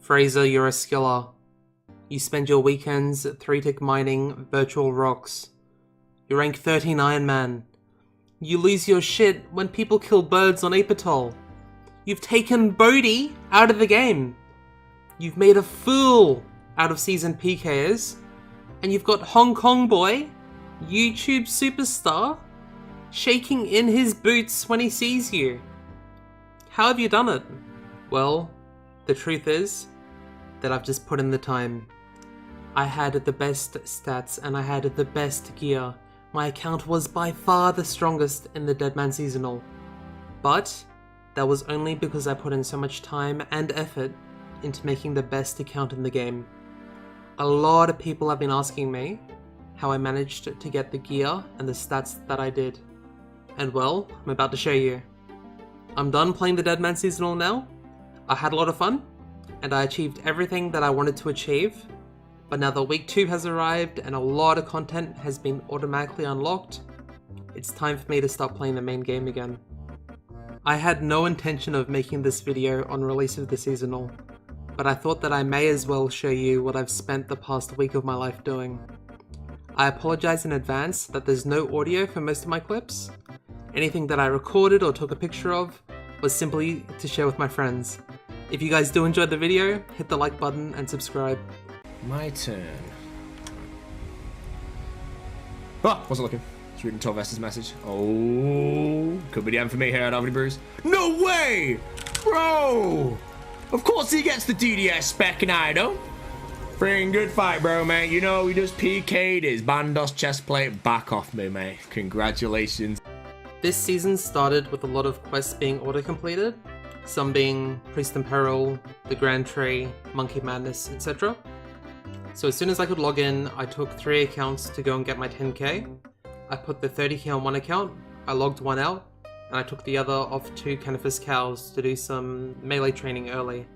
Fraser, you're a skiller. You spend your weekends 3-tick mining virtual rocks. You rank 39, man. You lose your shit when people kill birds on Ape Atoll. You've taken Bodhi out of the game. You've made a fool out of seasoned PKers. And you've got Hong Kong boy, YouTube superstar, shaking in his boots when he sees you. How have you done it? Well, the truth is that I've just put in the time. I had the best stats and I had the best gear. My account was by far the strongest in the Deadman seasonal. But that was only because I put in so much time and effort into making the best account in the game. A lot of people have been asking me how I managed to get the gear and the stats that I did. And well, I'm about to show you. I'm done playing the Deadman seasonal now. I had a lot of fun, and I achieved everything that I wanted to achieve. But now that week 2 has arrived and a lot of content has been automatically unlocked, it's time for me to start playing the main game again. I had no intention of making this video on release of the seasonal, but I thought that I may as well show you what I've spent the past week of my life doing. I apologize in advance that there's no audio for most of my clips. Anything that I recorded or took a picture of was simply to share with my friends. If you guys do enjoy the video, hit the like button and subscribe. My turn. Oh, wasn't looking. Just reading Torves's message. Oh, could be the end for me here at Alvin Bruce. No way! Bro! Of course he gets the DDS spec and I don't. Freaking good fight, bro, mate. You know, he just PK'd his Bandos chest plate back off me, mate. Congratulations. This season started with a lot of quests being auto-completed, some being Priest in Peril, the Grand Tree, Monkey Madness, etc. So as soon as I could log in, I took 3 accounts to go and get my 10k. I put the 30k on one account, I logged one out, and I took the other off 2 Canifus cows to do some melee training early.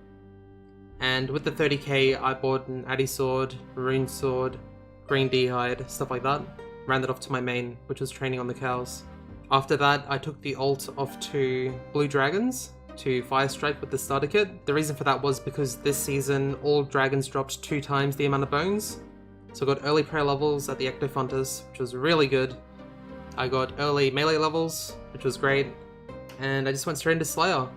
And with the 30k, I bought an Addy sword, Rune sword, Green D'hide, stuff like that. Ran it off to my main, which was training on the cows. After that, I took the ult off to Blue Dragons to Fire Strike with the starter kit. The reason for that was because this season, all dragons dropped 2 times the amount of bones. So I got early prayer levels at the Ectophontus, which was really good. I got early melee levels, which was great. And I just went straight into Slayer.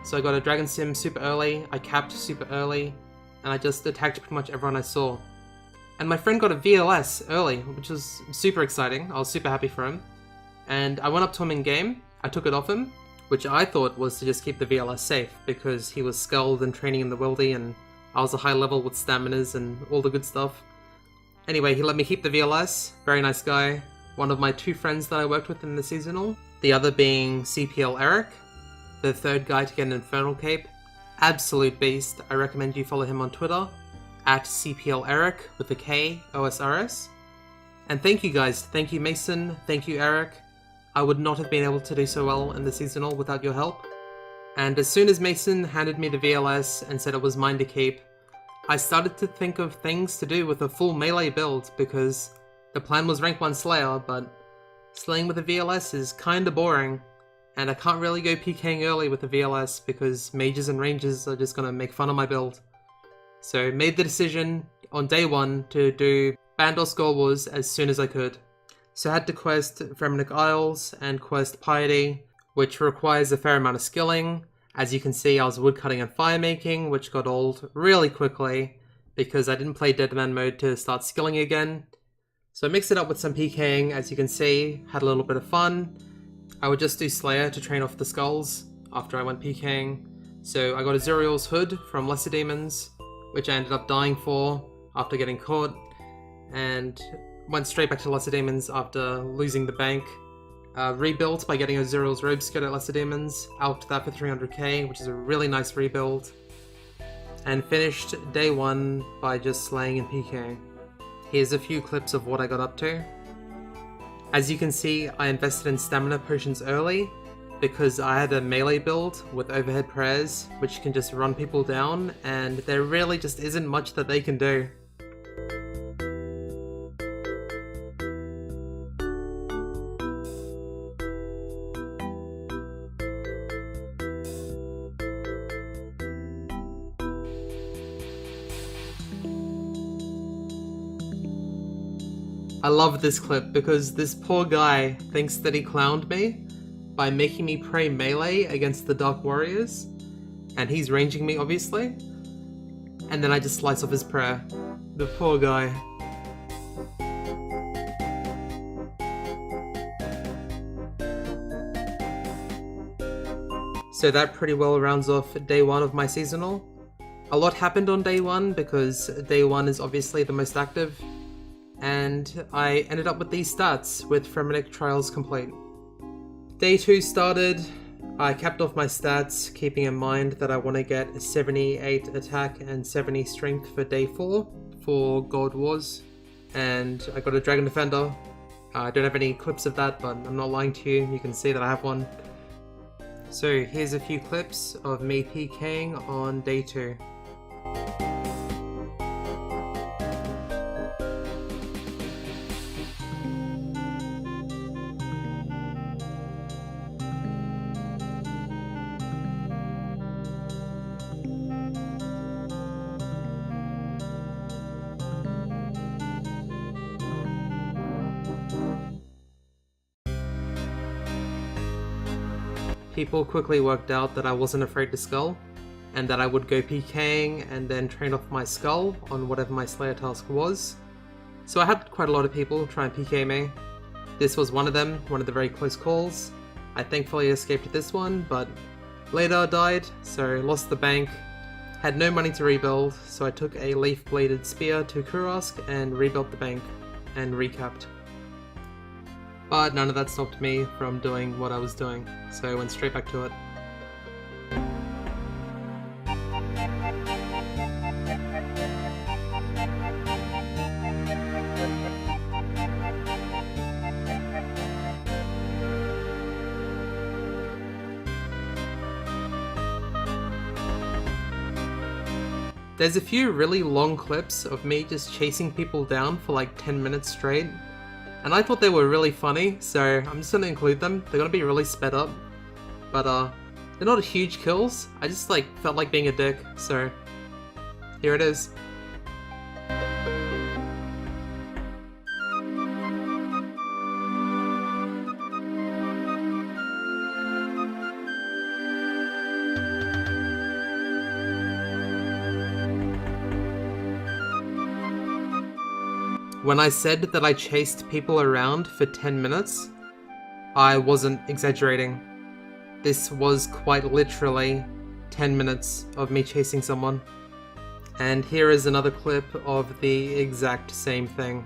So I got a Dragon Sim super early, I capped super early, and I just attacked pretty much everyone I saw. And my friend got a VLS early, which was super exciting. I was super happy for him. And I went up to him in game, I took it off him, which I thought was to just keep the VLS safe, because he was skulled and training in the wildy, and I was a high level with staminas and all the good stuff. Anyway, he let me keep the VLS, very nice guy, one of my 2 friends that I worked with in the seasonal, the other being CPL Eric, the 3rd guy to get an Infernal Cape, absolute beast. I recommend you follow him on Twitter, at CPL Eric with a K, OSRS. And thank you guys, thank you Mason, thank you Eric. I would not have been able to do so well in the seasonal without your help. And as soon as Mason handed me the VLS and said it was mine to keep, I started to think of things to do with a full melee build, because the plan was rank 1 Slayer, but slaying with a VLS is kinda boring, and I can't really go PKing early with the VLS because mages and rangers are just gonna make fun of my build. So made the decision on day 1 to do Bandos Gore Wars as soon as I could. So I had to quest Fremenic Isles and quest Piety, which requires a fair amount of skilling. As you can see, I was woodcutting and firemaking, which got old really quickly because I didn't play Deadman mode to start skilling again. So I mixed it up with some PKing, as you can see, had a little bit of fun. I would just do Slayer to train off the skulls after I went PKing. So I got a Zuriel's Hood from Lesser Demons, which I ended up dying for after getting caught, and went straight back to Lesser Demons after losing the bank. Rebuilt by getting a Zuriel's Robe skirt at Lesser Demons, out that for 300k, which is a really nice rebuild. And finished day 1 by just slaying and PKing. Here's a few clips of what I got up to. As you can see, I invested in stamina potions early because I had a melee build with overhead prayers, which can just run people down, and there really just isn't much that they can do. I love this clip because this poor guy thinks that he clowned me by making me pray melee against the Dark Warriors, and he's ranging me obviously, and then I just slice off his prayer. The poor guy. So that pretty well rounds off day 1 of my seasonal. A lot happened on day 1 because day 1 is obviously the most active, and I ended up with these stats with Frenetic Trials complete. Day 2 started, I capped off my stats, keeping in mind that I want to get 78 attack and 70 strength for day 4 for Gold Wars, and I got a Dragon Defender. I don't have any clips of that, but I'm not lying to you, you can see that I have one. So here's a few clips of me PKing on day 2. People quickly worked out that I wasn't afraid to skull, and that I would go PKing and then train off my skull on whatever my Slayer task was. So I had quite a lot of people try and PK me. This was one of them, one of the very close calls. I thankfully escaped this one, but later died, so lost the bank. Had no money to rebuild, so I took a leaf-bladed spear to Kursk and rebuilt the bank, and recapped. But none of that stopped me from doing what I was doing, so I went straight back to it. There's a few really long clips of me just chasing people down for like 10 minutes straight, and I thought they were really funny, so I'm just gonna include them. They're gonna be really sped up, but they're not huge kills. I just like felt like being a dick, so here it is. When I said that I chased people around for 10 minutes, I wasn't exaggerating. This was quite literally 10 minutes of me chasing someone. And here is another clip of the exact same thing.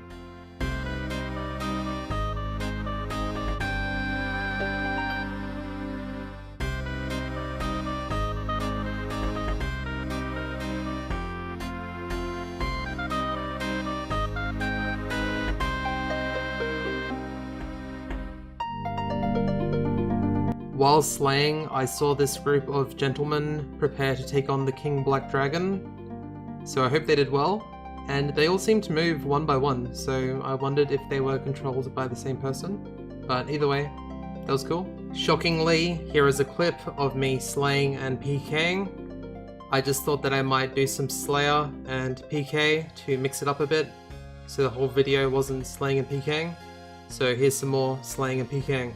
While slaying, I saw this group of gentlemen prepare to take on the King Black Dragon, so I hope they did well, and they all seemed to move one by one, so I wondered if they were controlled by the same person, but either way, that was cool. Shockingly, here is a clip of me slaying and PKing. I just thought that I might do some Slayer and PK to mix it up a bit, so the whole video wasn't slaying and PKing, so here's some more slaying and PKing.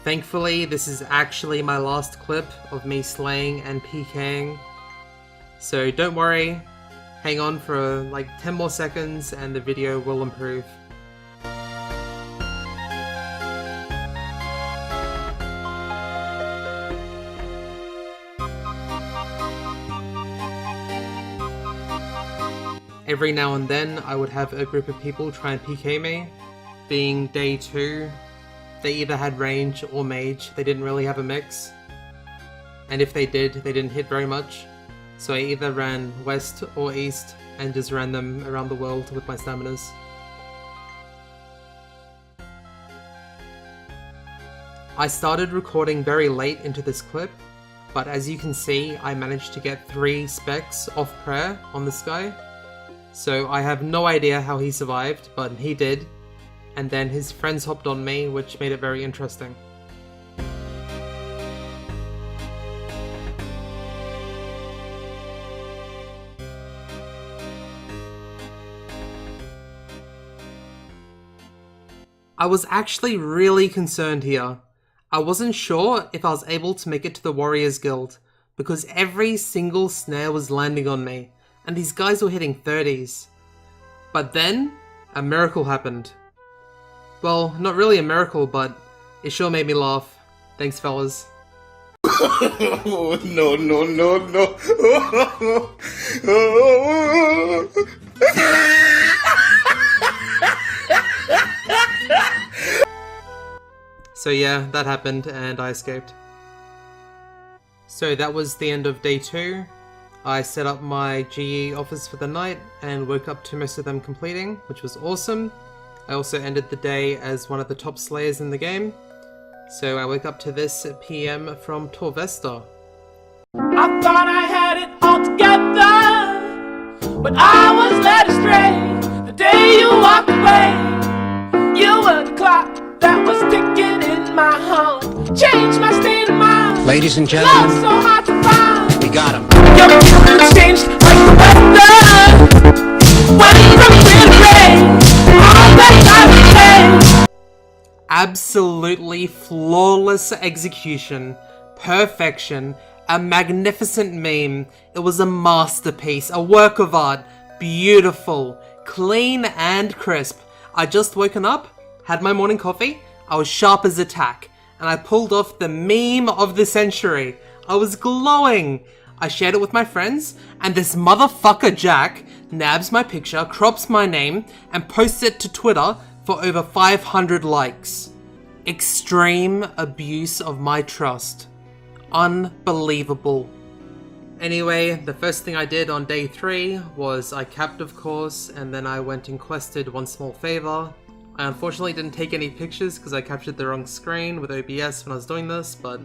Thankfully, this is actually my last clip of me slaying and PKing, so don't worry, hang on for like 10 more seconds and the video will improve. Every now and then I would have a group of people try and PK me. Being day 2, they either had range or mage, they didn't really have a mix. And if they did, they didn't hit very much. So I either ran west or east and just ran them around the world with my staminas. I started recording very late into this clip, but as you can see, I managed to get 3 specs off prayer on this guy. So I have no idea how he survived, but he did. And then his friends hopped on me, which made it very interesting. I was actually really concerned here. I wasn't sure if I was able to make it to the Warriors Guild, because every single snare was landing on me, and these guys were hitting 30s. But then, a miracle happened. Well, not really a miracle, but it sure made me laugh. Thanks, fellas. Oh, no, no, no, no. So yeah, that happened and I escaped. So that was the end of day 2. I set up my GE office for the night and woke up to most of them completing, which was awesome. I also ended the day as one of the top slayers in the game. So I woke up to this PM from Torvesta. I thought I had it all together, but I was led astray the day you walked away. You were the clock that was ticking in my heart, changed my state of mind. Ladies and Love gentlemen, so hard to find. we got him. Your moods changed like the weather. Went from clear to gray, all that I would change. Absolutely flawless execution, perfection, a magnificent meme. It was a masterpiece, a work of art, beautiful, clean and crisp. I just woken up, had my morning coffee, I was sharp as a tack, and I pulled off the meme of the century. I was glowing. I shared it with my friends, and this motherfucker Jack nabs my picture, crops my name, and posts it to Twitter for over 500 likes. Extreme abuse of my trust. Unbelievable. Anyway, the first thing I did on day 3 was I capped, of course, and then I went and quested one small favor. I unfortunately didn't take any pictures because I captured the wrong screen with OBS when I was doing this, but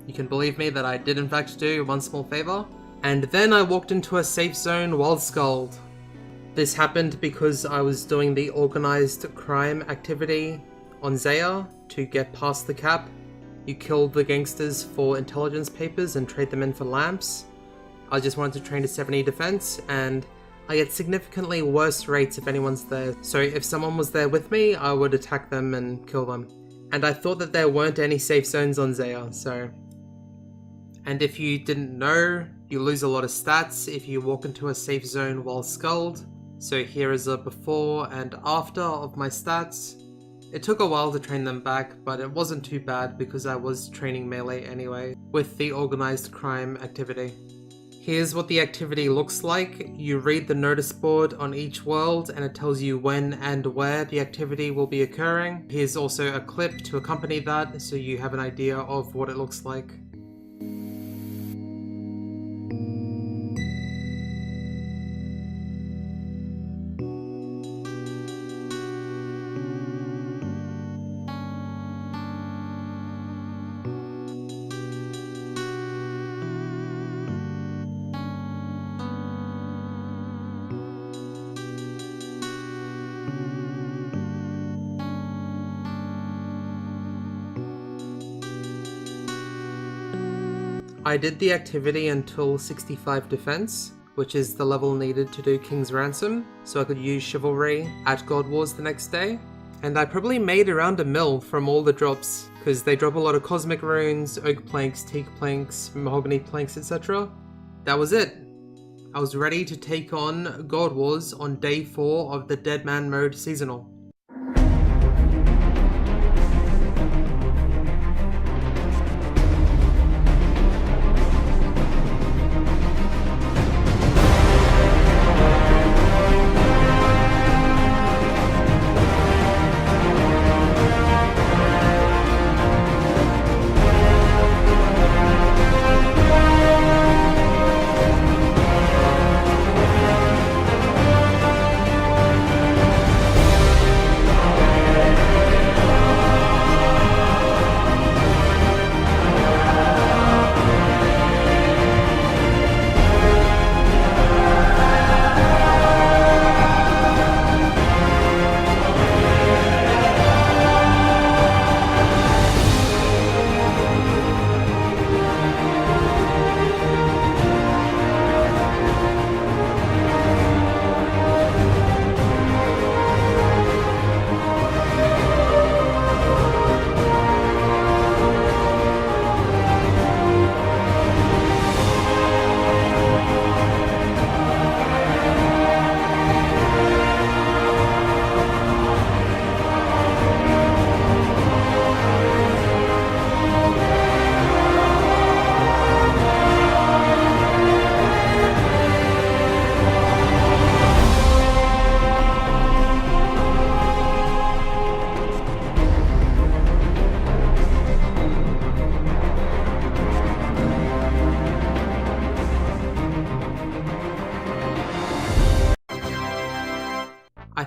you can believe me that I did in fact do one small favor. And then I walked into a safe zone while sculled. This happened because I was doing the organized crime activity on Zaya to get past the cap. You kill the gangsters for intelligence papers and trade them in for lamps. I just wanted to train to 70 defense, and I get significantly worse rates if anyone's there. So if someone was there with me, I would attack them and kill them. And I thought that there weren't any safe zones on Zaya, so... And if you didn't know, you lose a lot of stats if you walk into a safe zone while sculled. So here is a before and after of my stats. It took a while to train them back, but it wasn't too bad because I was training melee anyway, with the organized crime activity. Here's what the activity looks like. You read the notice board on each world and it tells you when and where the activity will be occurring. Here's also a clip to accompany that so you have an idea of what it looks like. I did the activity until 65 defense, which is the level needed to do King's Ransom, so I could use Chivalry at God Wars the next day. And I probably made around $1 mil from all the drops, because they drop a lot of Cosmic Runes, Oak Planks, Teak Planks, Mahogany Planks, etc. That was it. I was ready to take on God Wars on day 4 of the Deadman mode seasonal.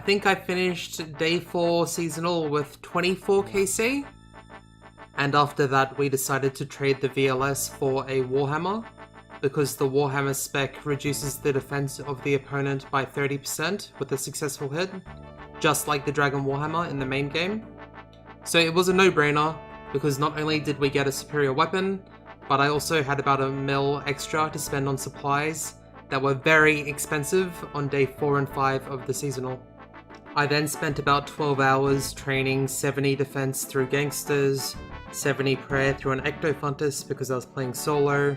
think I finished day 4 seasonal with 24 KC. And after that we decided to trade the VLS for a Warhammer, because the Warhammer spec reduces the defense of the opponent by 30% with a successful hit, just like the Dragon Warhammer in the main game. So it was a no-brainer, because not only did we get a superior weapon, but I also had about a mil extra to spend on supplies that were very expensive on day 4 and 5 of the seasonal. I then spent about 12 hours training 70 defense through Gangsters, 70 prayer through an Ectofuntus because I was playing solo,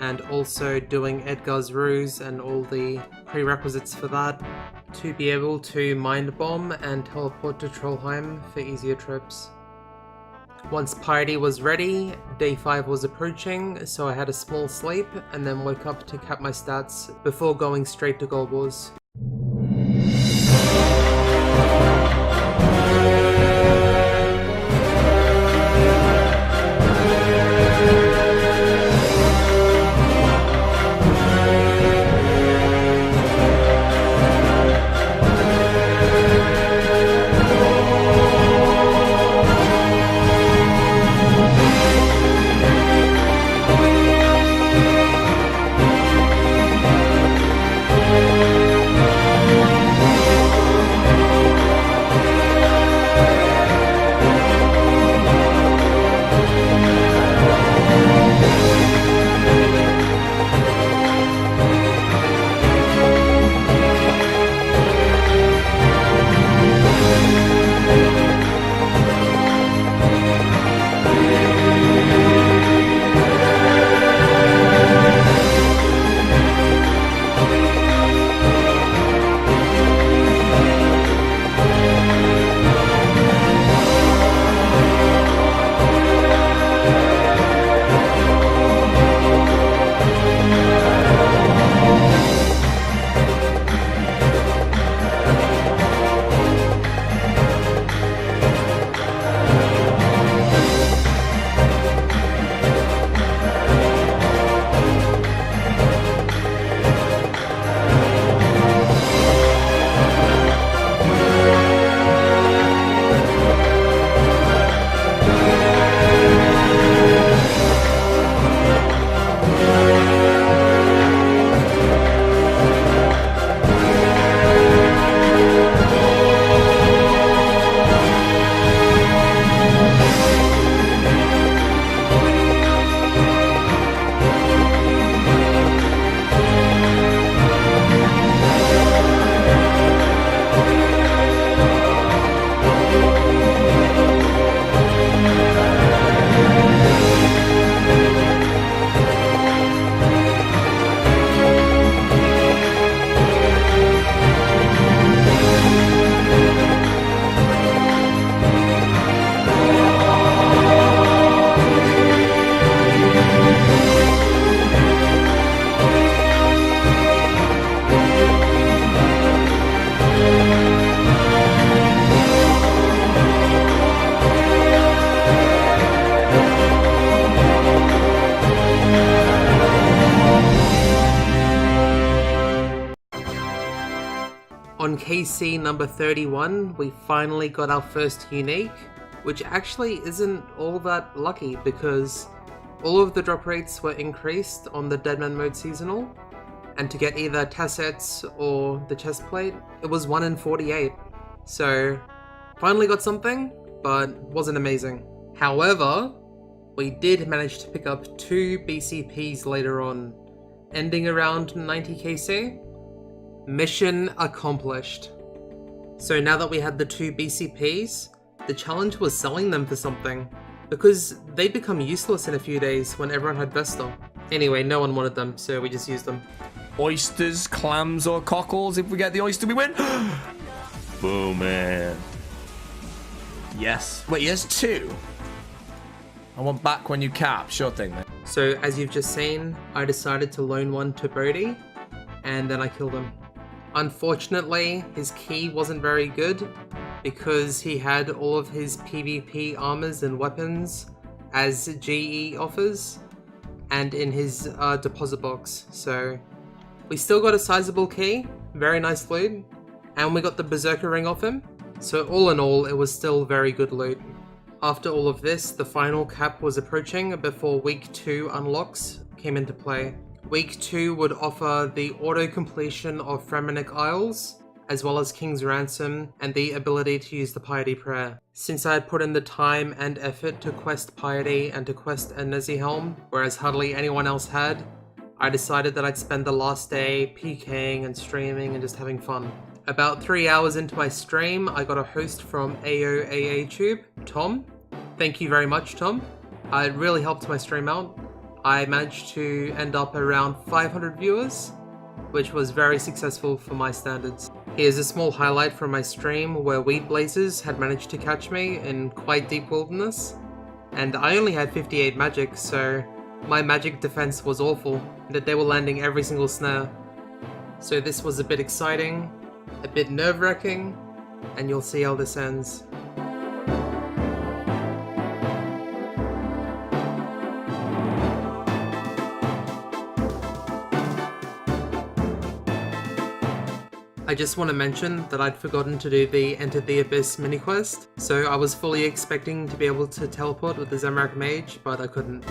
and also doing Edgar's Ruse and all the prerequisites for that, to be able to mind bomb and teleport to Trollheim for easier trips. Once Piety was ready, day 5 was approaching, so I had a small sleep and then woke up to cap my stats before going straight to Gold Wars. On KC number 31, we finally got our first unique, which actually isn't all that lucky because all of the drop rates were increased on the Deadman mode seasonal, and to get either tassets or the chest plate, it was 1 in 48. So finally got something, but wasn't amazing. However, we did manage to pick up 2 BCPs later on, ending around 90 KC. Mission accomplished. So now that we had the 2 BCPs, the challenge was selling them for something, because they'd become useless in a few days when everyone had Vesta. Anyway, no one wanted them, so we just used them. Oysters, clams, or cockles. If we get the oyster, we win. Boom, man. Yes. Wait, yes, 2. I want back when you cap. Sure thing, man. So as you've just seen, I decided to loan one to Bodhi, and then I killed him. Unfortunately, his key wasn't very good because he had all of his PvP armors and weapons as GE offers and in his deposit box. So we still got a sizable key, very nice loot, and we got the Berserker ring off him, so all in all, it was still very good loot. After all of this, the final cap was approaching before Week 2 unlocks came into play. Week 2 would offer the auto-completion of Fremennik Isles, as well as King's Ransom, and the ability to use the Piety Prayer. Since I had put in the time and effort to quest Piety and to quest a Helm, whereas hardly anyone else had, I decided that I'd spend the last day PKing and streaming and just having fun. About 3 hours into my stream, I got a host from AOAATube, Tom. Thank you very much, Tom. It really helped my stream out. I managed to end up around 500 viewers, which was very successful for my standards. Here's a small highlight from my stream where weed blazes had managed to catch me in quite deep wilderness, and I only had 58 magic, so my magic defense was awful, that they were landing every single snare. So this was a bit exciting, a bit nerve-wracking, and you'll see how this ends. I just want to mention that I'd forgotten to do the Enter the Abyss mini quest, so I was fully expecting to be able to teleport with the Zamorak Mage, but I couldn't.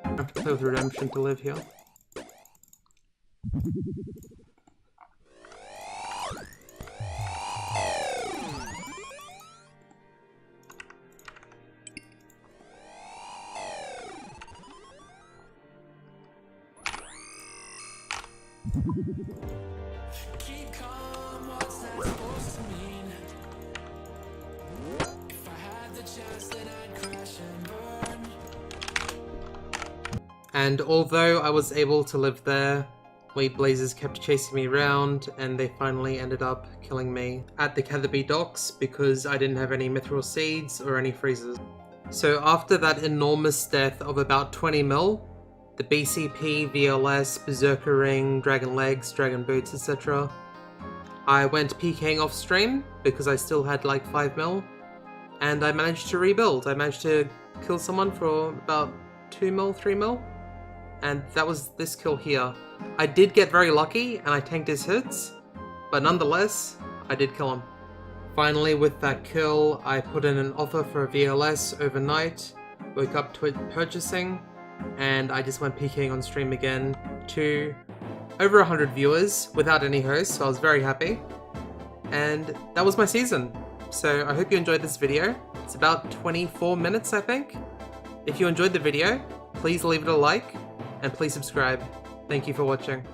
I have to play with Redemption to live here. Keep calm, what's that supposed to mean? If I had the chance, then I'd crash and burn. And although I was able to live there, weed blazes kept chasing me around, and they finally ended up killing me at the Catherby docks because I didn't have any mithril seeds or any freezers. So after that enormous death of about 20 mil, the BCP, VLS, Berserker Ring, Dragon Legs, Dragon Boots, etc. I went PKing off stream because I still had like 5 mil, and I managed to rebuild. I managed to kill someone for about 2 mil, 3 mil, and that was this kill here. I did get very lucky and I tanked his hits, but nonetheless, I did kill him. Finally, with that kill, I put in an offer for a VLS overnight, woke up to it purchasing, and I just went PKing on stream again to over 100 viewers without any hosts, so I was very happy. And that was my season. So I hope you enjoyed this video. It's about 24 minutes, I think. If you enjoyed the video, please leave it a like and please subscribe. Thank you for watching.